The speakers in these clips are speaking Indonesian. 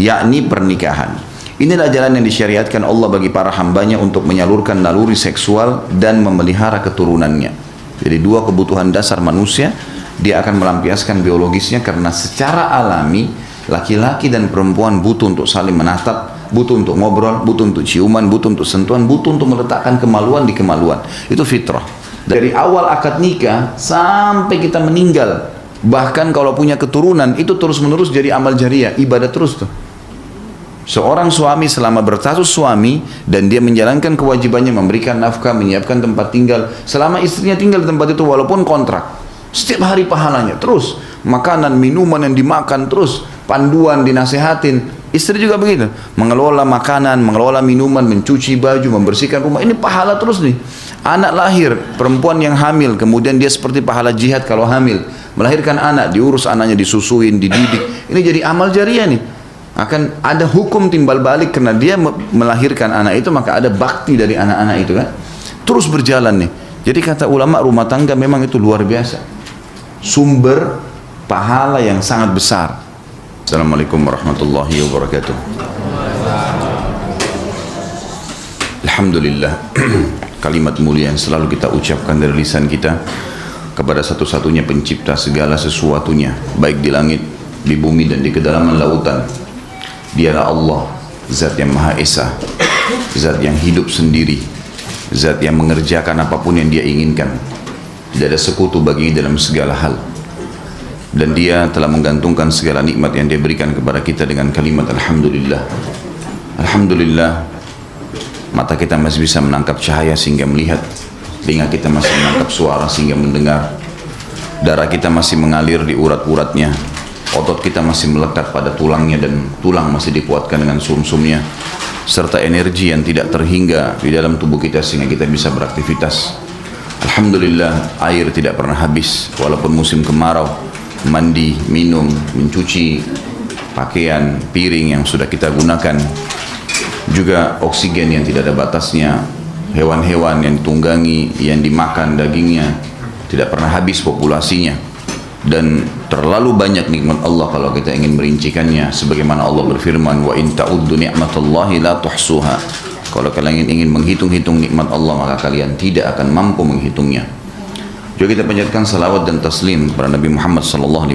yakni pernikahan. Inilah jalan yang disyariatkan Allah bagi para hambanya untuk menyalurkan naluri seksual dan memelihara keturunannya. Jadi dua kebutuhan dasar manusia, dia akan melampiaskan biologisnya karena secara alami laki-laki dan perempuan butuh untuk saling menatap, butuh untuk ngobrol, butuh untuk ciuman, butuh untuk sentuhan, butuh untuk meletakkan kemaluan di kemaluan. Itu fitrah. Dari awal akad nikah sampai kita meninggal, bahkan kalau punya keturunan, itu terus-menerus jadi amal jariah, ibadah terus tuh. Seorang suami selama berstatus suami dan dia menjalankan kewajibannya memberikan nafkah, menyiapkan tempat tinggal, selama istrinya tinggal di tempat itu walaupun kontrak, setiap hari pahalanya terus, makanan, minuman yang dimakan terus, panduan dinasehatin. Istri juga begitu, mengelola makanan, mengelola minuman, mencuci baju, membersihkan rumah, ini pahala terus nih. Anak lahir, perempuan yang hamil, kemudian dia seperti pahala jihad kalau hamil, melahirkan anak, diurus anaknya, disusuin, dididik, ini jadi amal jariah nih. Akan ada hukum timbal balik karena dia melahirkan anak itu, maka ada bakti dari anak-anak itu kan, terus berjalan nih. Jadi kata ulama, rumah tangga memang itu luar biasa, sumber pahala yang sangat besar. Assalamualaikum warahmatullahi wabarakatuh. Alhamdulillah, kalimat mulia yang selalu kita ucapkan dari lisan kita kepada satu-satunya pencipta segala sesuatunya, baik di langit, di bumi dan di kedalaman lautan. Dialah Allah, zat yang Maha Esa, zat yang hidup sendiri, zat yang mengerjakan apapun yang dia inginkan. Tidak ada sekutu baginya dalam segala hal. Dan dia telah menggantungkan segala nikmat yang dia berikan kepada kita dengan kalimat Alhamdulillah. Alhamdulillah, mata kita masih bisa menangkap cahaya sehingga melihat, telinga kita masih menangkap suara sehingga mendengar, darah kita masih mengalir di urat-uratnya, otot kita masih melekat pada tulangnya dan tulang masih dikuatkan dengan sumsumnya, serta energi yang tidak terhingga di dalam tubuh kita sehingga kita bisa beraktivitas. Alhamdulillah, air tidak pernah habis walaupun musim kemarau. Mandi, minum, mencuci pakaian, piring yang sudah kita gunakan, juga oksigen yang tidak ada batasnya, hewan-hewan yang ditunggangi, yang dimakan dagingnya, tidak pernah habis populasinya. Dan terlalu banyak nikmat Allah kalau kita ingin merincikannya, sebagaimana Allah berfirman, wa in ta'uddu ni'matallahi la tuhsuha. Kalau kalian ingin menghitung-hitung nikmat Allah, maka kalian tidak akan mampu menghitungnya. Juga kita panjatkan salawat dan taslim kepada Nabi Muhammad SAW,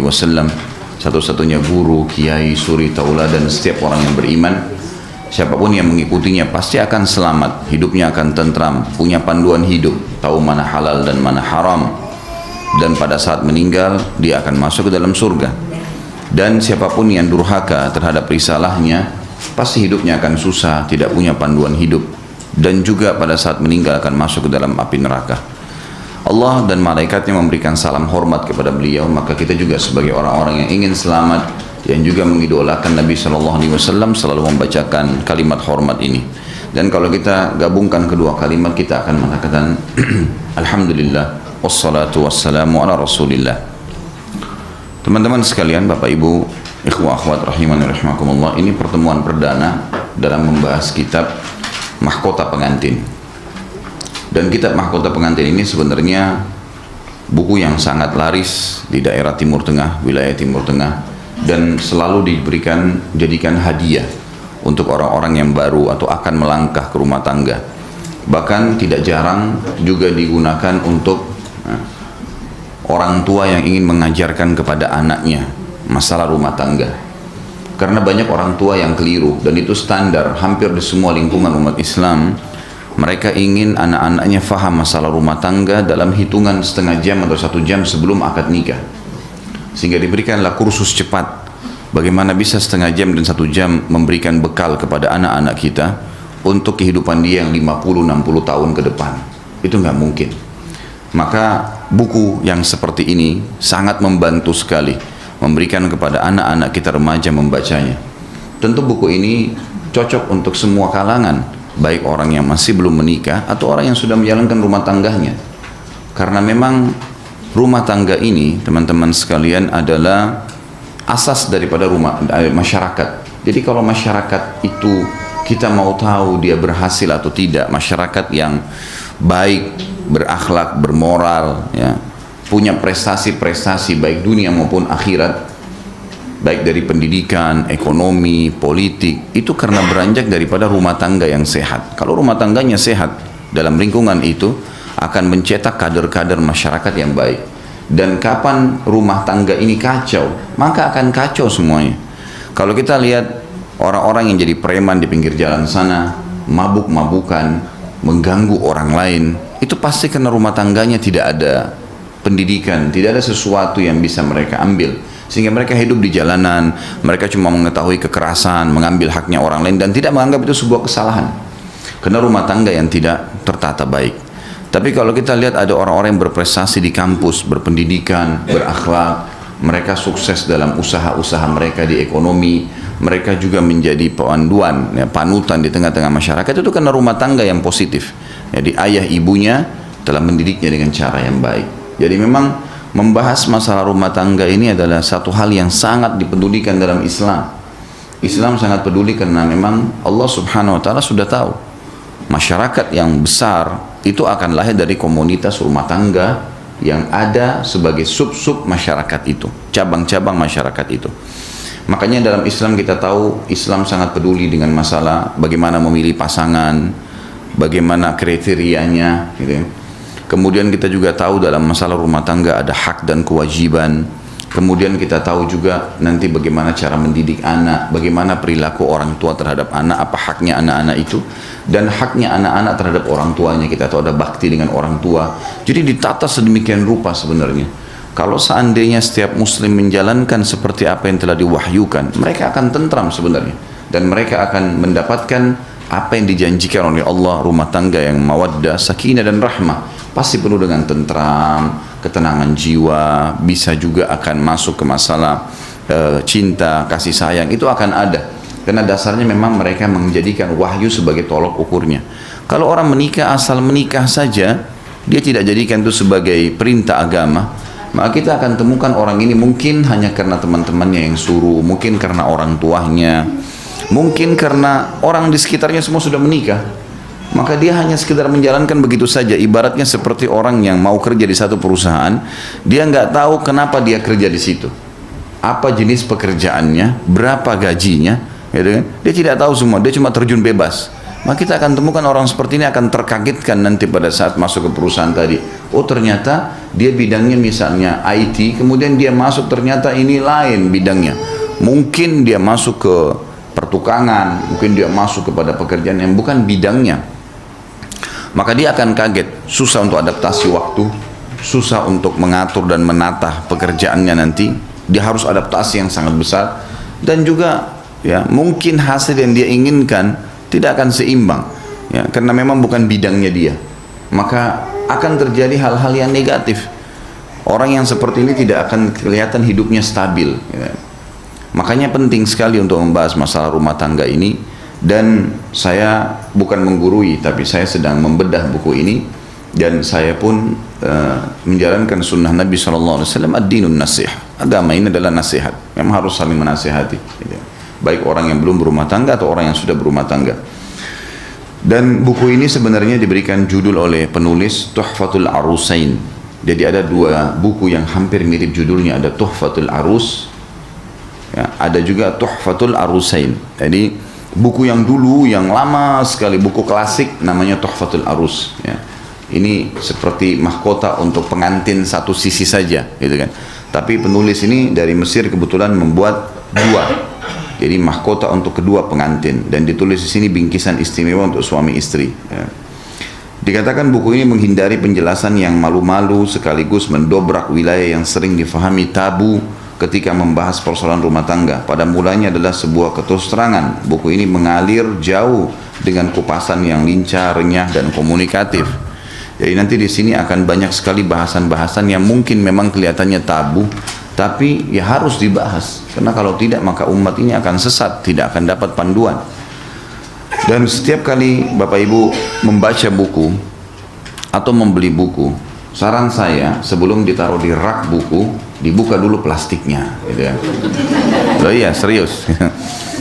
satu-satunya guru, kiai, suri, tauladan setiap orang yang beriman. Siapapun yang mengikutinya pasti akan selamat, hidupnya akan tentram, punya panduan hidup, tahu mana halal dan mana haram, dan pada saat meninggal dia akan masuk ke dalam surga. Dan siapapun yang durhaka terhadap risalahnya, pasti hidupnya akan susah, tidak punya panduan hidup, dan juga pada saat meninggal akan masuk ke dalam api neraka. Allah dan malaikatnya memberikan salam hormat kepada beliau, maka kita juga sebagai orang-orang yang ingin selamat, yang juga mengidolakan Nabi SAW, selalu membacakan kalimat hormat ini. Dan kalau kita gabungkan kedua kalimat, kita akan mengatakan Alhamdulillah, wassalatu wassalamu ala rasulillah. Teman-teman sekalian, Bapak Ibu, ikhwah akhwat rahimani rahimakumullah, ini pertemuan perdana dalam membahas kitab Mahkota Pengantin. Dan kitab Mahkota Pengantin ini sebenarnya buku yang sangat laris di daerah Timur Tengah, wilayah Timur Tengah, dan selalu jadikan hadiah untuk orang-orang yang baru atau akan melangkah ke rumah tangga. Bahkan tidak jarang juga digunakan untuk orang tua yang ingin mengajarkan kepada anaknya masalah rumah tangga. Karena banyak orang tua yang keliru, dan itu standar hampir di semua lingkungan umat Islam. Mereka ingin anak-anaknya faham masalah rumah tangga dalam hitungan setengah jam atau 1 jam sebelum akad nikah, sehingga diberikanlah kursus cepat bagaimana bisa setengah jam dan 1 jam memberikan bekal kepada anak-anak kita untuk kehidupan dia yang 50-60 tahun ke depan. Itu nggak mungkin. Maka buku yang seperti ini sangat membantu sekali, memberikan kepada anak-anak kita remaja membacanya. Tentu buku ini cocok untuk semua kalangan, baik orang yang masih belum menikah atau orang yang sudah menjalankan rumah tangganya. Karena memang rumah tangga ini, teman-teman sekalian, adalah asas daripada masyarakat. Jadi kalau masyarakat itu kita mau tahu dia berhasil atau tidak, masyarakat yang baik, berakhlak, bermoral, ya, punya prestasi-prestasi baik dunia maupun akhirat, baik dari pendidikan, ekonomi, politik, itu karena beranjak daripada rumah tangga yang sehat. Kalau rumah tangganya sehat, dalam lingkungan itu akan mencetak kader-kader masyarakat yang baik. Dan kapan rumah tangga ini kacau, maka akan kacau semuanya. Kalau kita lihat orang-orang yang jadi preman di pinggir jalan sana, mabuk-mabukan, mengganggu orang lain, itu pasti karena rumah tangganya tidak ada pendidikan, tidak ada sesuatu yang bisa mereka ambil, sehingga mereka hidup di jalanan. Mereka cuma mengetahui kekerasan, mengambil haknya orang lain, dan tidak menganggap itu sebuah kesalahan karena rumah tangga yang tidak tertata baik. Tapi kalau kita lihat ada orang-orang yang berprestasi di kampus, berpendidikan, berakhlak, mereka sukses dalam usaha-usaha mereka di ekonomi, mereka juga menjadi panduan, ya, panutan di tengah-tengah masyarakat, itu karena rumah tangga yang positif. Jadi ayah ibunya telah mendidiknya dengan cara yang baik. Jadi memang membahas masalah rumah tangga ini adalah satu hal yang sangat dipedulikan dalam Islam. Islam sangat peduli karena memang Allah Subhanahu wa Ta'ala sudah tahu masyarakat yang besar itu akan lahir dari komunitas rumah tangga yang ada sebagai sub-sub masyarakat itu, cabang-cabang masyarakat itu. Makanya dalam Islam kita tahu Islam sangat peduli dengan masalah bagaimana memilih pasangan, bagaimana kriterianya, gitu ya. Kemudian kita juga tahu dalam masalah rumah tangga ada hak dan kewajiban. Kemudian kita tahu juga nanti bagaimana cara mendidik anak, bagaimana perilaku orang tua terhadap anak, apa haknya anak-anak itu, dan haknya anak-anak terhadap orang tuanya. Kita tahu ada bakti dengan orang tua. Jadi ditata sedemikian rupa sebenarnya. Kalau seandainya setiap muslim menjalankan seperti apa yang telah diwahyukan, mereka akan tentram sebenarnya. Dan mereka akan mendapatkan apa yang dijanjikan oleh Allah, rumah tangga yang mawaddah, sakinah dan rahmah. Pasti penuh dengan tentram, ketenangan jiwa, bisa juga akan masuk ke masalah cinta, kasih sayang, itu akan ada. Karena dasarnya memang mereka menjadikan wahyu sebagai tolok ukurnya. Kalau orang menikah asal menikah saja, dia tidak jadikan itu sebagai perintah agama, maka kita akan temukan orang ini mungkin hanya karena teman-temannya yang suruh, mungkin karena orang tuanya, mungkin karena orang di sekitarnya semua sudah menikah. Maka dia hanya sekedar menjalankan begitu saja. Ibaratnya seperti orang yang mau kerja di satu perusahaan, dia nggak tahu kenapa dia kerja di situ, apa jenis pekerjaannya, berapa gajinya, gitu kan? Dia tidak tahu semua, dia cuma terjun bebas. Maka kita akan temukan orang seperti ini akan terkagetkan nanti pada saat masuk ke perusahaan tadi. Oh ternyata dia bidangnya misalnya IT, kemudian dia masuk ternyata ini lain bidangnya. Mungkin dia masuk ke pertukangan, mungkin dia masuk kepada pekerjaan yang bukan bidangnya. Maka dia akan kaget, susah untuk adaptasi waktu, susah untuk mengatur dan menata pekerjaannya nanti. Dia harus adaptasi yang sangat besar, dan juga ya mungkin hasil yang dia inginkan tidak akan seimbang, ya, karena memang bukan bidangnya dia. Maka akan terjadi hal-hal yang negatif. Orang yang seperti ini tidak akan kelihatan hidupnya stabil, ya. Makanya penting sekali untuk membahas masalah rumah tangga ini. Dan saya bukan menggurui, tapi saya sedang membedah buku ini, dan saya pun menjalankan sunnah Nabi SAW. Ad-dinun nasih, agama ini adalah nasihat, memang harus saling menasihati, gitu. Baik orang yang belum berumah tangga atau orang yang sudah berumah tangga. Dan buku ini sebenarnya diberikan judul oleh penulis Tuhfatul Arusain. Jadi ada dua buku yang hampir mirip judulnya, ada Tuhfatul Arus, ya, ada juga Tuhfatul Arusain. Jadi buku yang dulu, yang lama sekali, buku klasik namanya Tuhfatul Arus, ya. Ini seperti mahkota untuk pengantin satu sisi saja, gitu kan. Tapi penulis ini dari Mesir kebetulan membuat dua. Jadi mahkota untuk kedua pengantin, dan ditulis di sini bingkisan istimewa untuk suami istri, ya. Dikatakan buku ini menghindari penjelasan yang malu-malu sekaligus mendobrak wilayah yang sering difahami tabu ketika membahas persoalan rumah tangga. Pada mulanya adalah sebuah keterus terangan. Buku ini mengalir jauh dengan kupasan yang lincah, renyah, dan komunikatif. Jadi nanti di sini akan banyak sekali bahasan-bahasan yang mungkin memang kelihatannya tabu, tapi ya harus dibahas. Karena kalau tidak maka umat ini akan sesat, tidak akan dapat panduan. Dan setiap kali Bapak Ibu membaca buku atau membeli buku, saran saya sebelum ditaruh di rak buku, dibuka dulu plastiknya, gitu ya. Oh iya, serius.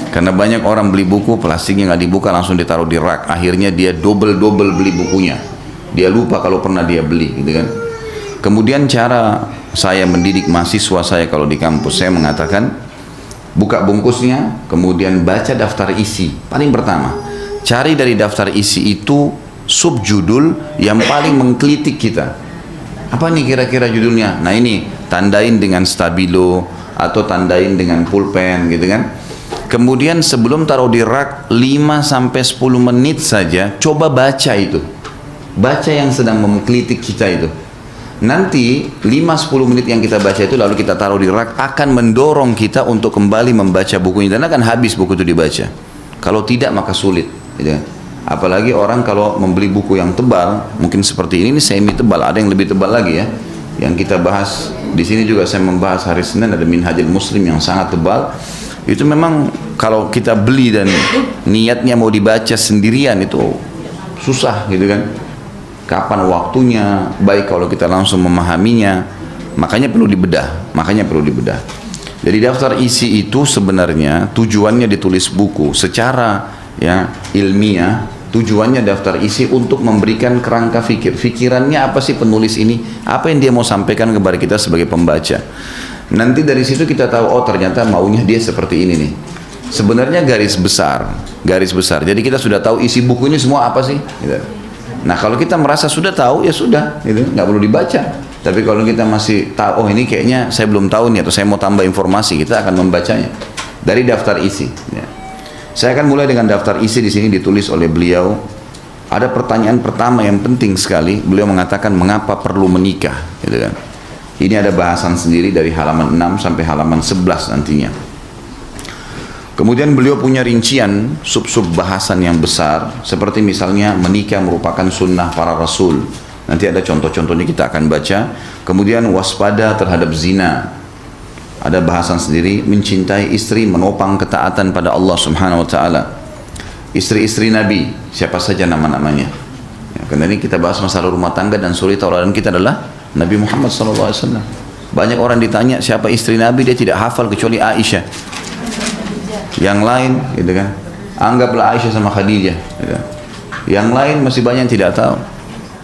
Karena banyak orang beli buku, plastiknya nggak dibuka, langsung ditaruh di rak. Akhirnya dia double beli bukunya. Dia lupa kalau pernah dia beli, gitu kan. Kemudian cara saya mendidik mahasiswa saya kalau di kampus, saya mengatakan Buka bungkusnya, kemudian baca daftar isi. Paling pertama, cari dari daftar isi itu subjudul yang paling menggelitik kita. Apa nih kira-kira judulnya? Nah ini, tandain dengan stabilo atau tandain dengan pulpen gitu kan. Kemudian sebelum taruh di rak 5-10 menit saja, coba baca itu. Baca yang sedang menggelitik kita itu. Nanti 5-10 menit yang kita baca itu lalu kita taruh di rak akan mendorong kita untuk kembali membaca bukunya, dan akan habis buku itu dibaca. Kalau tidak maka sulit gitu. Apalagi orang kalau membeli buku yang tebal, mungkin seperti ini semi tebal, ada yang lebih tebal lagi ya. Yang kita bahas di sini juga saya membahas hari Senin, ada Minhajul Muslim yang sangat tebal. Itu memang kalau kita beli dan niatnya mau dibaca sendirian itu susah gitu kan. Kapan waktunya, baik kalau kita langsung memahaminya, makanya perlu dibedah. Jadi daftar isi itu sebenarnya tujuannya ditulis buku secara ya ilmiah. Tujuannya daftar isi untuk memberikan kerangka fikir. Fikirannya apa sih penulis ini? Apa yang dia mau sampaikan kepada kita sebagai pembaca? Nanti dari situ kita tahu, oh ternyata maunya dia seperti ini nih. Sebenarnya garis besar. Jadi kita sudah tahu isi buku ini semua apa sih? Gitu. Nah kalau kita merasa sudah tahu, ya sudah, gitu. Nggak perlu dibaca. Tapi kalau kita masih tahu, oh ini kayaknya saya belum tahu nih, atau saya mau tambah informasi, kita akan membacanya dari daftar isi. Ya. Saya akan mulai dengan daftar isi. Di sini ditulis oleh beliau. Ada pertanyaan pertama yang penting sekali. Beliau mengatakan mengapa perlu menikah, gitu kan? Ini ada bahasan sendiri dari halaman 6 sampai halaman 11 nantinya. Kemudian beliau punya rincian sub-sub bahasan yang besar, seperti misalnya menikah merupakan sunnah para rasul. Nanti ada contoh-contohnya kita akan baca. Kemudian waspada terhadap zina. Ada bahasan sendiri, mencintai istri, menopang ketaatan pada Allah Subhanahu wa taala. Istri-istri Nabi, siapa saja nama-namanya. Ya, karena ini kita bahas masalah rumah tangga dan suri tauladan kita adalah Nabi Muhammad SAW. Banyak orang ditanya siapa istri Nabi, dia tidak hafal kecuali Aisyah. Yang lain, gitu kan? Anggaplah Aisyah sama Khadijah. Gitu. Yang lain masih banyak yang tidak tahu.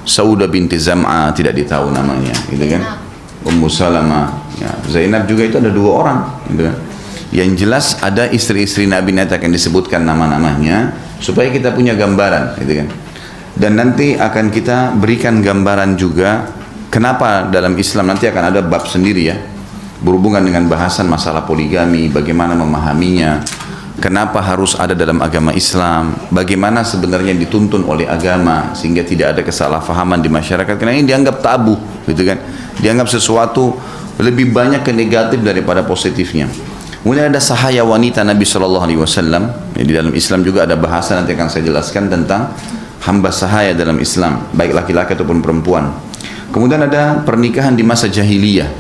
Saudah binti Zam'a tidak ditahu namanya, gitu kan? Ummu Salamah, ya, Zainab juga itu ada 2 orang, gitu kan? Yang jelas ada istri-istri Nabi nanti akan disebutkan nama-namanya supaya kita punya gambaran, gitu kan? Dan nanti akan kita berikan gambaran juga kenapa dalam Islam nanti akan ada bab sendiri ya, berhubungan dengan bahasan masalah poligami, bagaimana memahaminya, kenapa harus ada dalam agama Islam, bagaimana sebenarnya dituntun oleh agama sehingga tidak ada kesalahpahaman di masyarakat, karena ini dianggap tabu, gitu kan? Dianggap sesuatu lebih banyak ke negatif daripada positifnya. Kemudian ada sahaya wanita Nabi Shallallahu Alaihi Wasallam. Di dalam Islam juga ada bahasa, nanti akan saya jelaskan tentang hamba sahaya dalam Islam, baik laki-laki ataupun perempuan. Kemudian ada pernikahan di masa jahiliyah.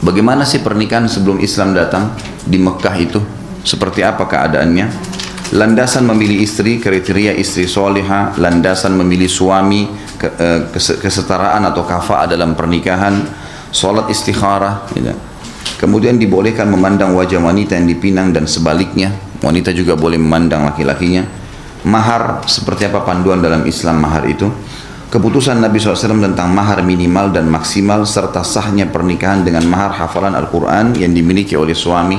Bagaimana sih pernikahan sebelum Islam datang di Mekah itu? Seperti apa keadaannya? Landasan memilih istri, kriteria istri soleha, landasan memilih suami, kesetaraan atau kafa'ah dalam pernikahan, sholat istikharah, gitu. Kemudian dibolehkan memandang wajah wanita yang dipinang dan sebaliknya, wanita juga boleh memandang laki-lakinya. Mahar, seperti apa panduan dalam Islam mahar itu? Keputusan Nabi SAW tentang mahar minimal dan maksimal, serta sahnya pernikahan dengan mahar hafalan Al-Quran yang dimiliki oleh suami.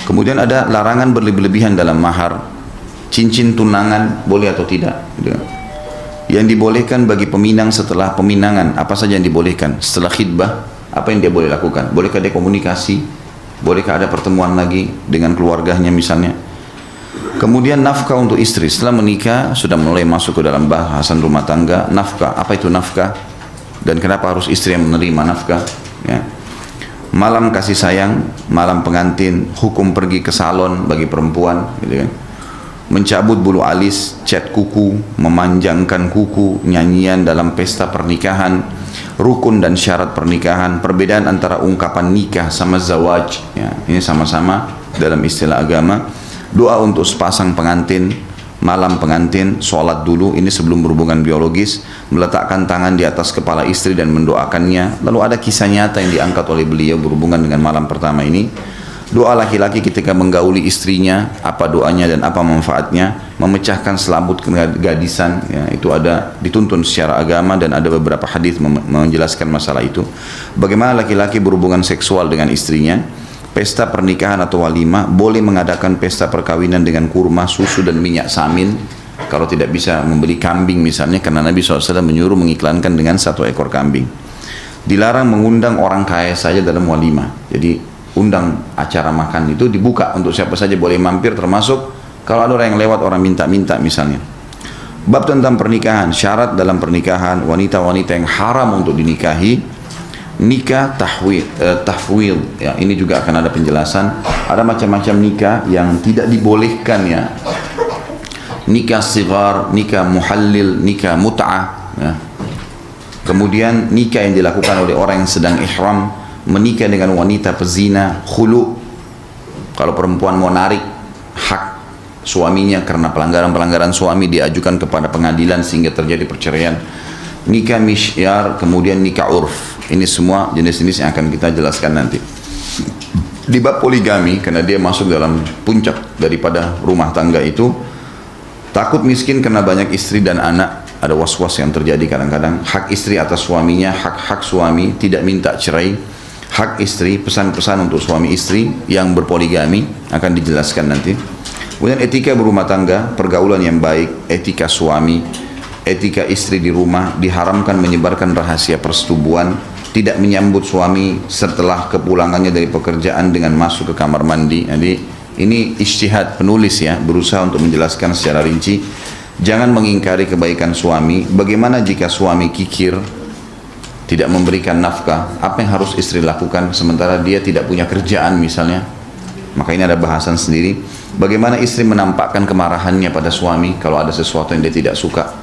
Kemudian ada larangan berlebihan dalam mahar, cincin tunangan boleh atau tidak, gitu. Yang dibolehkan bagi peminang setelah peminangan, apa saja yang dibolehkan? Setelah khidbah, apa yang dia boleh lakukan? Bolehkah dia komunikasi? Bolehkah ada pertemuan lagi dengan keluarganya misalnya? Kemudian nafkah untuk istri, setelah menikah sudah mulai masuk ke dalam bahasan rumah tangga. Nafkah, apa itu nafkah? Dan kenapa harus istri yang menerima nafkah? Ya. Malam kasih sayang, malam pengantin, hukum pergi ke salon bagi perempuan, gitu kan? Mencabut bulu alis, cat kuku, memanjangkan kuku, nyanyian dalam pesta pernikahan, rukun dan syarat pernikahan, perbedaan antara ungkapan nikah sama zawaj, ya, ini sama-sama dalam istilah agama. Doa untuk sepasang pengantin, malam pengantin, sholat dulu, ini sebelum berhubungan biologis, meletakkan tangan di atas kepala istri dan mendoakannya. Lalu ada kisah nyata yang diangkat oleh beliau berhubungan dengan malam pertama ini. Doa laki-laki ketika menggauli istrinya, apa doanya dan apa manfaatnya? Memecahkan selambut kegadisan, ya, itu ada dituntun secara agama dan ada beberapa hadis menjelaskan masalah itu. Bagaimana laki-laki berhubungan seksual dengan istrinya? pesta pernikahan atau walimah, boleh mengadakan pesta perkawinan dengan kurma, susu dan minyak samin. Kalau tidak bisa membeli kambing misalnya, karena Nabi SAW menyuruh mengiklankan dengan 1 ekor kambing. Dilarang mengundang orang kaya saja dalam walimah. Jadi undang acara makan itu dibuka untuk siapa saja boleh mampir, termasuk kalau ada orang yang lewat, orang minta-minta misalnya. Bab tentang pernikahan, syarat dalam pernikahan, wanita-wanita yang haram untuk dinikahi, nikah tahwil, ya, ini juga akan ada penjelasan. Ada macam-macam nikah yang tidak dibolehkan, ya. Nikah sigar, nikah muhallil, nikah mut'ah, ya. Kemudian nikah yang dilakukan oleh orang yang sedang ihram, menikah dengan wanita pezina, khulu. Kalau perempuan mau narik hak suaminya karena pelanggaran-pelanggaran suami, diajukan kepada pengadilan sehingga terjadi perceraian. Nikah misyar, kemudian nikah urf. Ini semua jenis-jenis yang akan kita jelaskan nanti. Di bab poligami, karena dia masuk dalam puncak daripada rumah tangga itu, takut miskin karena banyak istri dan anak. Ada was-was yang terjadi kadang-kadang. Hak istri atas suaminya, hak-hak suami, tidak minta cerai. Hak istri, pesan-pesan untuk suami istri yang berpoligami akan dijelaskan nanti. Kemudian etika berumah tangga, pergaulan yang baik, etika suami, etika istri di rumah, diharamkan menyebarkan rahasia persetubuhan, tidak menyambut suami setelah kepulangannya dari pekerjaan dengan masuk ke kamar mandi. Jadi ini ijtihad penulis, ya, berusaha untuk menjelaskan secara rinci. Jangan mengingkari kebaikan suami. Bagaimana jika suami kikir, tidak memberikan nafkah? Apa yang harus istri lakukan sementara dia tidak punya kerjaan misalnya? Maka ini ada bahasan sendiri. Bagaimana istri menampakkan kemarahannya pada suami kalau ada sesuatu yang dia tidak suka?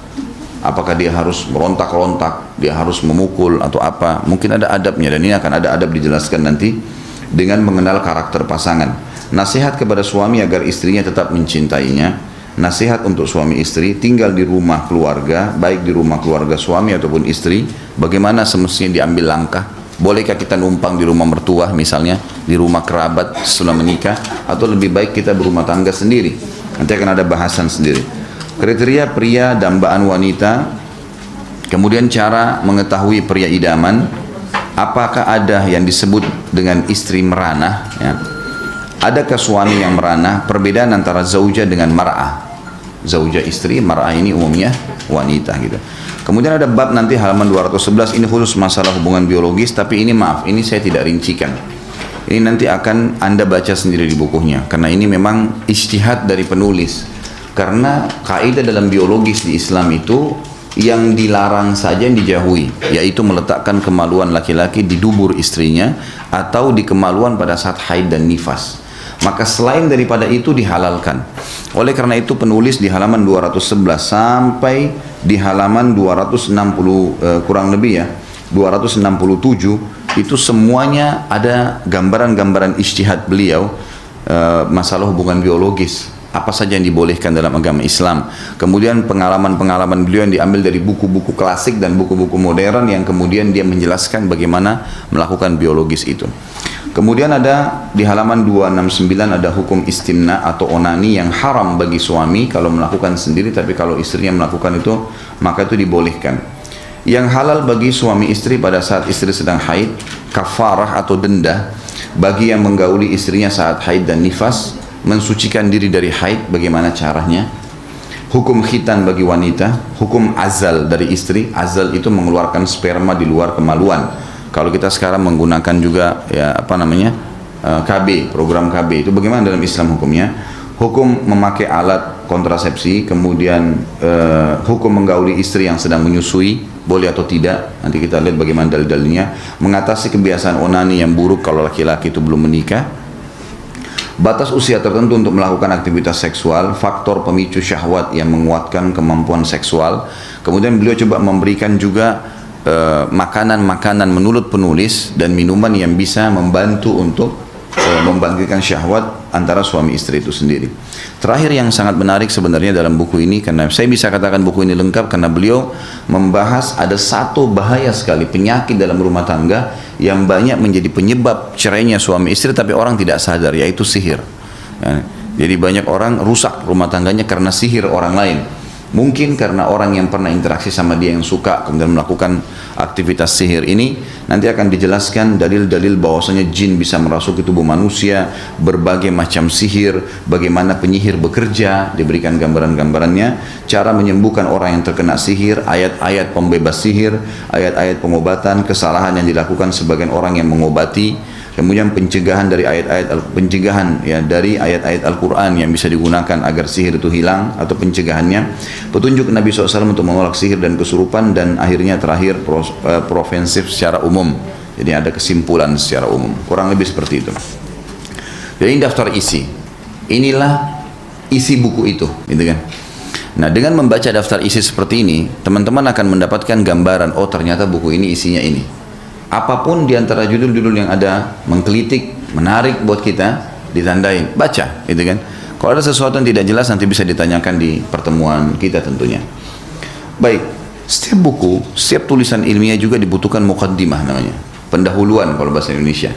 Apakah dia harus merontak-rontak, dia harus memukul atau apa? Mungkin ada adabnya, dan ini akan ada adab dijelaskan nanti dengan mengenal karakter pasangan. Nasihat kepada suami agar istrinya tetap mencintainya. Nasihat untuk suami istri tinggal di rumah keluarga, baik di rumah keluarga suami ataupun istri, bagaimana semestinya diambil langkah. Bolehkah kita numpang di rumah mertua misalnya, di rumah kerabat setelah menikah, atau lebih baik kita berumah tangga sendiri? Nanti akan ada bahasan sendiri. Kriteria pria dambaan wanita, kemudian cara mengetahui pria idaman, apakah ada yang disebut dengan istri meranah, ya. Adakah suami yang meranah? Perbedaan antara zauja dengan mar'ah. Zauja istri, mar'ah ini umumnya wanita gitu. Kemudian ada bab nanti halaman 211, ini khusus masalah hubungan biologis, tapi ini maaf, ini saya tidak rincikan. Ini nanti akan Anda baca sendiri di bukunya, karena ini memang ijtihad dari penulis. Karena kaidah dalam biologis di Islam itu yang dilarang saja yang dijauhi, yaitu meletakkan kemaluan laki-laki di dubur istrinya atau di kemaluan pada saat haid dan nifas. Maka selain daripada itu dihalalkan. Oleh karena itu penulis di halaman 211 sampai di halaman 260 kurang lebih, ya, 267 itu semuanya ada gambaran-gambaran ijtihad beliau, masalah hubungan biologis, apa saja yang dibolehkan dalam agama Islam. Kemudian pengalaman-pengalaman beliau yang diambil dari buku-buku klasik dan buku-buku modern yang kemudian dia menjelaskan bagaimana melakukan biologis itu. Kemudian ada di halaman 269 ada hukum istimna atau onani yang haram bagi suami kalau melakukan sendiri, tapi kalau istrinya melakukan itu maka itu dibolehkan. Yang halal bagi suami istri pada saat istri sedang haid, kafarah atau denda bagi yang menggauli istrinya saat haid dan nifas, mensucikan diri dari haid, bagaimana caranya? Hukum khitan bagi wanita, hukum azal dari istri. Azal itu mengeluarkan sperma di luar kemaluan. Kalau kita sekarang menggunakan juga, ya, apa namanya, KB, program KB, itu bagaimana dalam Islam hukumnya? Hukum memakai alat kontrasepsi, kemudian hukum menggauli istri yang sedang menyusui, boleh atau tidak, nanti kita lihat bagaimana dalil-dalilnya. Mengatasi kebiasaan onani yang buruk kalau laki-laki itu belum menikah. Batas usia tertentu untuk melakukan aktivitas seksual, faktor pemicu syahwat yang menguatkan kemampuan seksual. Kemudian beliau coba memberikan juga makanan-makanan menurut penulis dan minuman yang bisa membantu untuk membangkitkan syahwat antara suami istri itu sendiri. Terakhir yang sangat menarik sebenarnya dalam buku ini, karena saya bisa katakan buku ini lengkap karena beliau membahas ada satu bahaya sekali penyakit dalam rumah tangga yang banyak menjadi penyebab cerainya suami istri tapi orang tidak sadar, yaitu sihir. Jadi banyak orang rusak rumah tangganya karena sihir orang lain. Mungkin karena orang yang pernah interaksi sama dia yang suka kemudian melakukan aktivitas sihir ini, nanti akan dijelaskan dalil-dalil bahwasanya jin bisa merasuki tubuh manusia, berbagai macam sihir, bagaimana penyihir bekerja, diberikan gambaran-gambarannya, cara menyembuhkan orang yang terkena sihir, ayat-ayat pembebas sihir, ayat-ayat pengobatan, kesalahan yang dilakukan sebagian orang yang mengobati, kemudian pencegahan dari dari ayat-ayat Al-Quran yang bisa digunakan agar sihir itu hilang atau pencegahannya, petunjuk Nabi SAW untuk menolak sihir dan kesurupan, dan akhirnya terakhir profensif secara umum. Jadi ada kesimpulan secara umum, kurang lebih seperti itu. Jadi ini daftar isi, inilah isi buku itu, gitu kan. Nah, dengan membaca daftar isi seperti ini, teman-teman akan mendapatkan gambaran, oh ternyata buku ini isinya ini. Apapun di antara judul-judul yang ada menggelitik, menarik buat kita, ditandain, baca, gitu kan. Kalau ada sesuatu yang tidak jelas nanti bisa ditanyakan di pertemuan kita tentunya. Baik, setiap buku, setiap tulisan ilmiah juga dibutuhkan muqaddimah namanya, pendahuluan kalau bahasa Indonesia.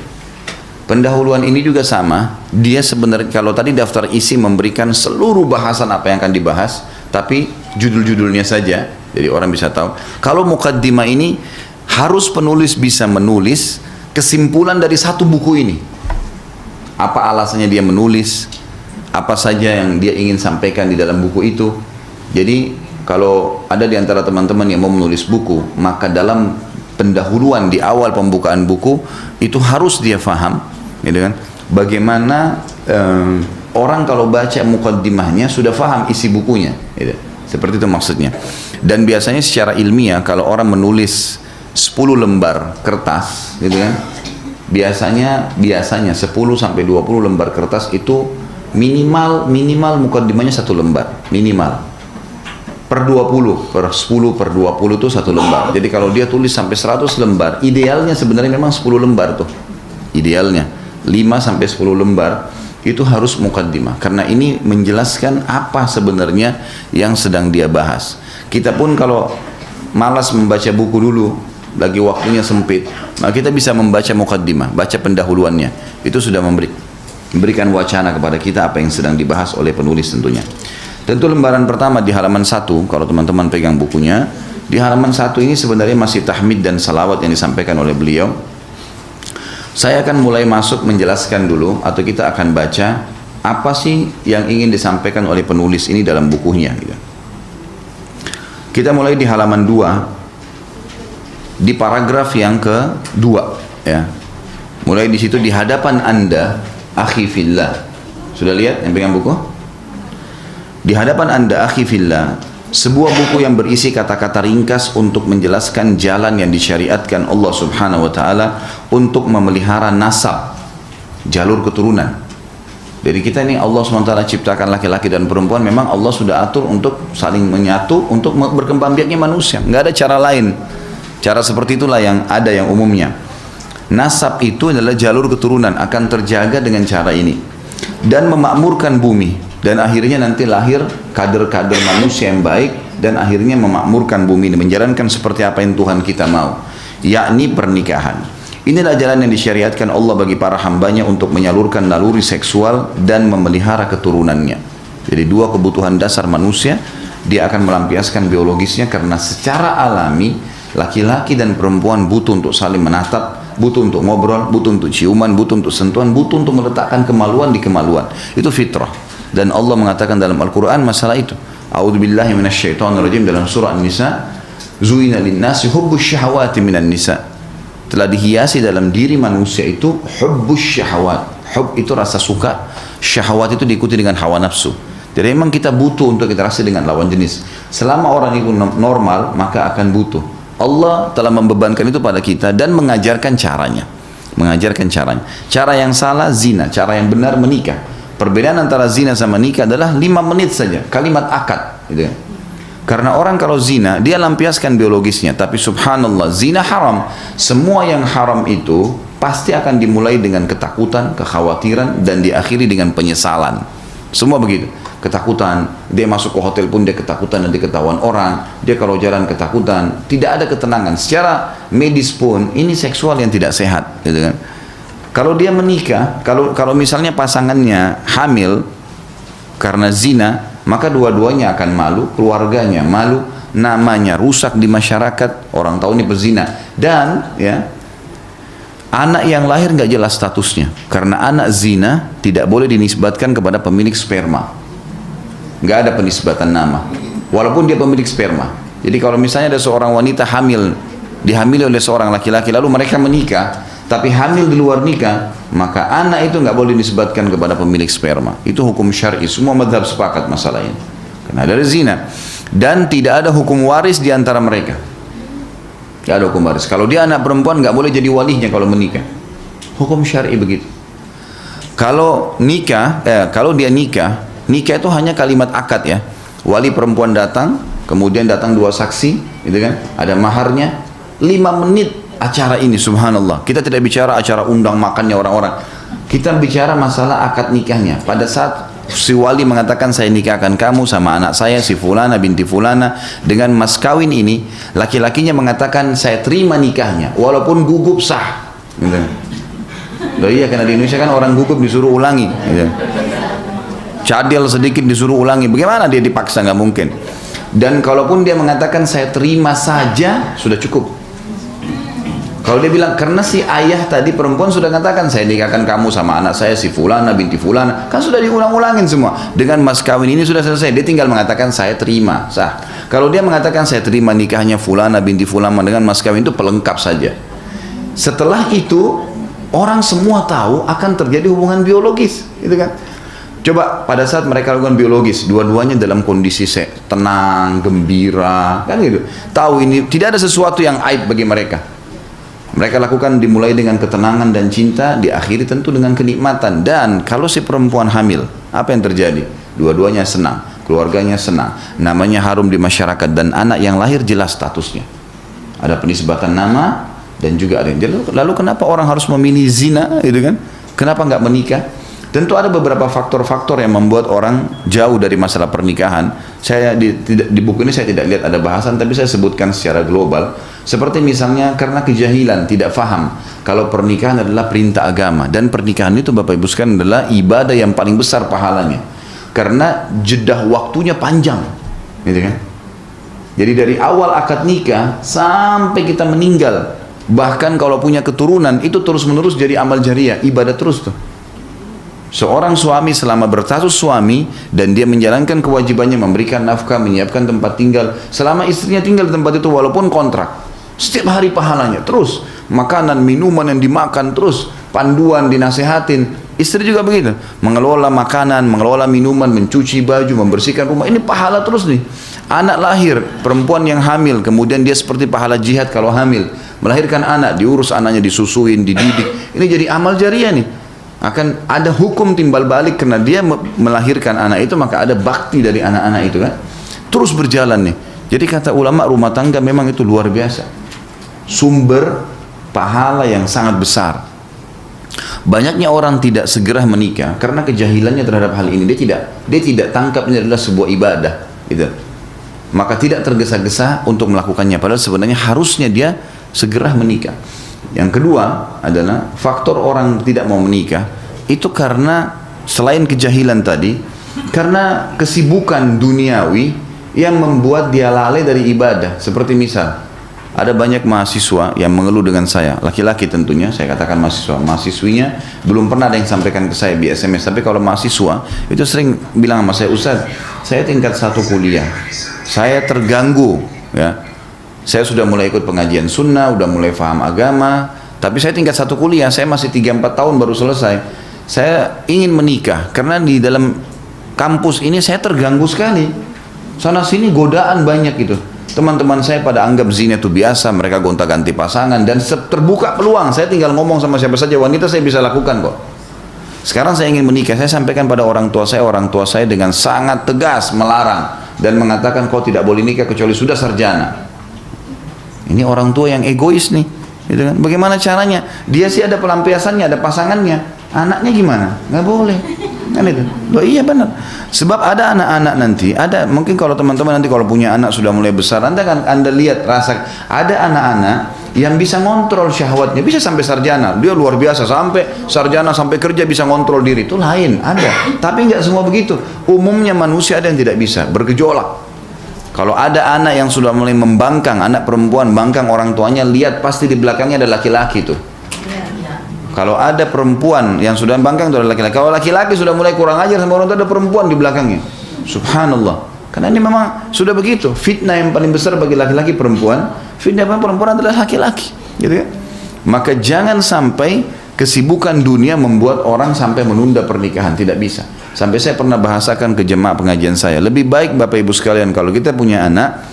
Pendahuluan ini juga sama, dia sebenarnya kalau tadi daftar isi memberikan seluruh bahasan apa yang akan dibahas, tapi judul-judulnya saja, jadi orang bisa tahu. Kalau muqaddimah ini harus penulis bisa menulis kesimpulan dari satu buku ini. Apa alasannya dia menulis, apa saja yang dia ingin sampaikan di dalam buku itu. Jadi kalau ada di antara teman-teman yang mau menulis buku, maka dalam pendahuluan di awal pembukaan buku itu harus dia faham, gitu kan? Bagaimana orang kalau baca mukaddimahnya sudah faham isi bukunya, gitu. Seperti itu maksudnya. Dan biasanya secara ilmiah kalau orang menulis 10 lembar kertas, gitu kan? Biasanya 10 sampai 20 lembar kertas itu minimal mukaddimahnya 1 lembar, minimal. Per 20, per 10, per 20 itu 1 lembar. Jadi kalau dia tulis sampai 100 lembar, idealnya sebenarnya memang 10 lembar tuh. Idealnya 5 sampai 10 lembar itu harus mukaddimah, karena ini menjelaskan apa sebenarnya yang sedang dia bahas. Kita pun kalau malas membaca buku dulu, lagi waktunya sempit, maka kita bisa membaca mukaddimah, baca pendahuluannya. Itu sudah memberikan wacana kepada kita apa yang sedang dibahas oleh penulis tentunya. Tentu lembaran pertama di halaman 1, kalau teman-teman pegang bukunya, di halaman 1 ini sebenarnya masih tahmid dan salawat yang disampaikan oleh beliau. Saya akan mulai masuk menjelaskan dulu, atau kita akan baca apa sih yang ingin disampaikan oleh penulis ini dalam bukunya, gitu. Kita mulai di halaman 2, di paragraf yang kedua, ya. Mulai di situ, di hadapan Anda, akhi fillah. Sudah lihat yang pegang buku? Di hadapan Anda, akhi fillah, sebuah buku yang berisi kata-kata ringkas untuk menjelaskan jalan yang disyariatkan Allah Subhanahu wa taala untuk memelihara nasab, jalur keturunan. Dari kita ini Allah SWT ciptakan laki-laki dan perempuan, memang Allah sudah atur untuk saling menyatu, untuk berkembang biaknya manusia. Nggak ada cara lain. Cara seperti itulah yang ada, yang umumnya. Nasab itu adalah jalur keturunan, akan terjaga dengan cara ini. Dan memakmurkan bumi. Dan akhirnya nanti lahir kader-kader manusia yang baik, dan akhirnya memakmurkan bumi ini, menjalankan seperti apa yang Tuhan kita mau, yakni pernikahan. Inilah jalan yang disyariatkan Allah bagi para hambanya untuk menyalurkan naluri seksual dan memelihara keturunannya. Jadi 2 kebutuhan dasar manusia, dia akan melampiaskan biologisnya, karena secara alami laki-laki dan perempuan butuh untuk saling menatap, butuh untuk ngobrol, butuh untuk ciuman, butuh untuk sentuhan, butuh untuk meletakkan kemaluan di kemaluan. Itu fitrah. Dan Allah mengatakan dalam Al-Quran masalah itu. A'udzubillahi minasyaitonirrajim, dalam surah An-Nisa, Zuina linnasi hubbus syahawati minan nisa. Telah dihiasi dalam diri manusia itu hubbus syahawat. Hub itu rasa suka, syahwat itu diikuti dengan hawa nafsu. Jadi memang kita butuh untuk interaksi dengan lawan jenis. Selama orang itu normal, maka akan butuh. Allah telah membebankan itu pada kita dan mengajarkan caranya. Cara yang salah zina, cara yang benar menikah. Perbedaan antara zina sama nikah adalah 5 menit saja, kalimat akad, gitu. Karena orang kalau zina, dia lampiaskan biologisnya, tapi subhanallah, zina haram. Semua yang haram itu pasti akan dimulai dengan ketakutan, kekhawatiran, dan diakhiri dengan penyesalan. Semua begitu. Ketakutan, dia masuk ke hotel pun dia ketakutan dan diketahuan orang, dia kalau jalan ketakutan, tidak ada ketenangan. Secara medis pun ini seksual yang tidak sehat, gitu kan. Kalau dia menikah, kalau misalnya pasangannya hamil karena zina, maka dua-duanya akan malu, keluarganya malu, namanya rusak di masyarakat, orang tahu ini pezina. Dan ya, anak yang lahir nggak jelas statusnya, karena anak zina tidak boleh dinisbatkan kepada pemilik sperma, nggak ada penisbatan nama, walaupun dia pemilik sperma. Jadi kalau misalnya ada seorang wanita hamil, dihamili oleh seorang laki-laki, lalu mereka menikah, tapi hamil di luar nikah, maka anak itu nggak boleh dinisbatkan kepada pemilik sperma. Itu hukum syar'i, semua mazhab sepakat masalah ini, karena ada zina. Dan tidak ada hukum waris di antara mereka. Tidak ada hukum waris. Kalau dia anak perempuan nggak boleh jadi walinya kalau menikah. Hukum syar'i begitu. Kalau nikah, kalau dia nikah itu hanya kalimat akad ya. Wali perempuan datang, kemudian datang 2 saksi, gitu kan? Ada maharnya, 5 menit acara ini, subhanallah. Kita tidak bicara acara undang makannya orang-orang. Kita bicara masalah akad nikahnya. Pada saat si wali mengatakan saya nikahkan kamu sama anak saya si fulana binti fulana dengan mas kawin ini, laki-lakinya mengatakan saya terima nikahnya walaupun gugup sah, gitu. Loh iya, karena di Indonesia kan orang gugup disuruh ulangi, gitu. Cadel sedikit disuruh ulangi, bagaimana dia dipaksa? Nggak mungkin. Dan kalaupun dia mengatakan saya terima saja, sudah cukup. Kalau dia bilang, karena si ayah tadi perempuan sudah katakan saya nikahkan kamu sama anak saya si fulana binti fulana, kan sudah diulang-ulangin semua. Dengan mas kawin ini sudah selesai, dia tinggal mengatakan saya terima, sah. Kalau dia mengatakan saya terima nikahnya fulana binti fulana dengan mas kawin, itu pelengkap saja. Setelah itu orang semua tahu akan terjadi hubungan biologis, gitu kan? Coba pada saat mereka lakukan biologis, dua-duanya dalam kondisi tenang, gembira, kan gitu. Tahu ini tidak ada sesuatu yang aib bagi mereka. Mereka lakukan dimulai dengan ketenangan dan cinta, diakhiri tentu dengan kenikmatan. Dan kalau si perempuan hamil, apa yang terjadi? Dua-duanya senang, keluarganya senang, namanya harum di masyarakat, dan anak yang lahir jelas statusnya. Ada penisbatan nama dan juga ada yang. Lalu kenapa orang harus memilih zina, gitu kan? Kenapa nggak menikah? Tentu ada beberapa faktor-faktor yang membuat orang jauh dari masalah pernikahan. Saya di buku ini saya tidak lihat ada bahasan, tapi saya sebutkan secara global. Seperti misalnya karena kejahilan, tidak faham kalau pernikahan adalah perintah agama, dan pernikahan itu Bapak Ibu sekalian adalah ibadah yang paling besar pahalanya. Karena jedah waktunya panjang, gitu kan? Jadi dari awal akad nikah sampai kita meninggal, bahkan kalau punya keturunan itu terus-menerus jadi amal jariah, ibadah terus tuh. Seorang suami selama berstatus suami dan dia menjalankan kewajibannya memberikan nafkah, menyiapkan tempat tinggal, selama istrinya tinggal di tempat itu walaupun kontrak, setiap hari pahalanya terus, makanan, minuman yang dimakan terus, panduan dinasehatin. Istri juga begitu, mengelola makanan, mengelola minuman, mencuci baju, membersihkan rumah, ini pahala terus nih. Anak lahir, perempuan yang hamil, kemudian dia seperti pahala jihad kalau hamil, melahirkan anak, diurus anaknya, disusuin, dididik, ini jadi amal jariah nih. Akan ada hukum timbal balik karena dia melahirkan anak itu, maka ada bakti dari anak-anak itu kan, terus berjalan nih. Jadi kata ulama, rumah tangga memang itu luar biasa, sumber pahala yang sangat besar. Banyaknya orang tidak segera menikah karena kejahilannya terhadap hal ini. Dia tidak tangkap ini adalah sebuah ibadah, gitu. Maka tidak tergesa-gesa untuk melakukannya, padahal sebenarnya harusnya dia segera menikah. Yang kedua adalah faktor orang tidak mau menikah itu karena selain kejahilan tadi, karena kesibukan duniawi yang membuat dia lalai dari ibadah. Seperti misal ada banyak mahasiswa yang mengeluh dengan saya, laki-laki tentunya, saya katakan mahasiswinya belum pernah ada yang sampaikan ke saya di SMS, tapi kalau mahasiswa itu sering bilang sama saya, Ustaz, saya tingkat 1 kuliah, saya terganggu ya. Saya sudah mulai ikut pengajian sunnah, udah mulai paham agama, tapi saya tingkat 1 kuliah, saya masih 3-4 tahun baru selesai. Saya ingin menikah, karena di dalam kampus ini saya terganggu sekali. Sana sini godaan banyak gitu. Teman-teman saya pada anggap zina itu biasa, mereka gonta-ganti pasangan, dan terbuka peluang. Saya tinggal ngomong sama siapa saja wanita, saya bisa lakukan kok. Sekarang saya ingin menikah, saya sampaikan pada orang tua saya dengan sangat tegas melarang dan mengatakan kau tidak boleh nikah kecuali sudah sarjana. Ini orang tua yang egois nih, gitu kan? Bagaimana caranya? Dia sih ada pelampiasannya, ada pasangannya, anaknya gimana? Nggak boleh, kan itu? Oh iya benar. Sebab ada anak-anak nanti, ada mungkin kalau teman-teman nanti kalau punya anak sudah mulai besar, anda lihat rasa ada anak-anak yang bisa ngontrol syahwatnya, bisa sampai sarjana, dia luar biasa, sampai sarjana, sampai kerja bisa ngontrol diri, itu lain, ada. Tapi nggak semua begitu. Umumnya manusia ada yang tidak bisa, bergejolak. Kalau ada anak yang sudah mulai membangkang, anak perempuan bangkang orang tuanya, lihat pasti di belakangnya ada laki-laki tuh. Kalau ada perempuan yang sudah bangkang itu ada laki-laki. Kalau laki-laki sudah mulai kurang ajar sama orang tua, ada perempuan di belakangnya. Subhanallah. Karena ini memang sudah begitu. Fitnah yang paling besar bagi laki-laki perempuan, fitnah perempuan adalah laki-laki, gitu ya. Maka jangan sampai kesibukan dunia membuat orang sampai menunda pernikahan, tidak bisa. Sampai saya pernah bahasakan ke jemaah pengajian saya, lebih baik Bapak Ibu sekalian kalau kita punya anak,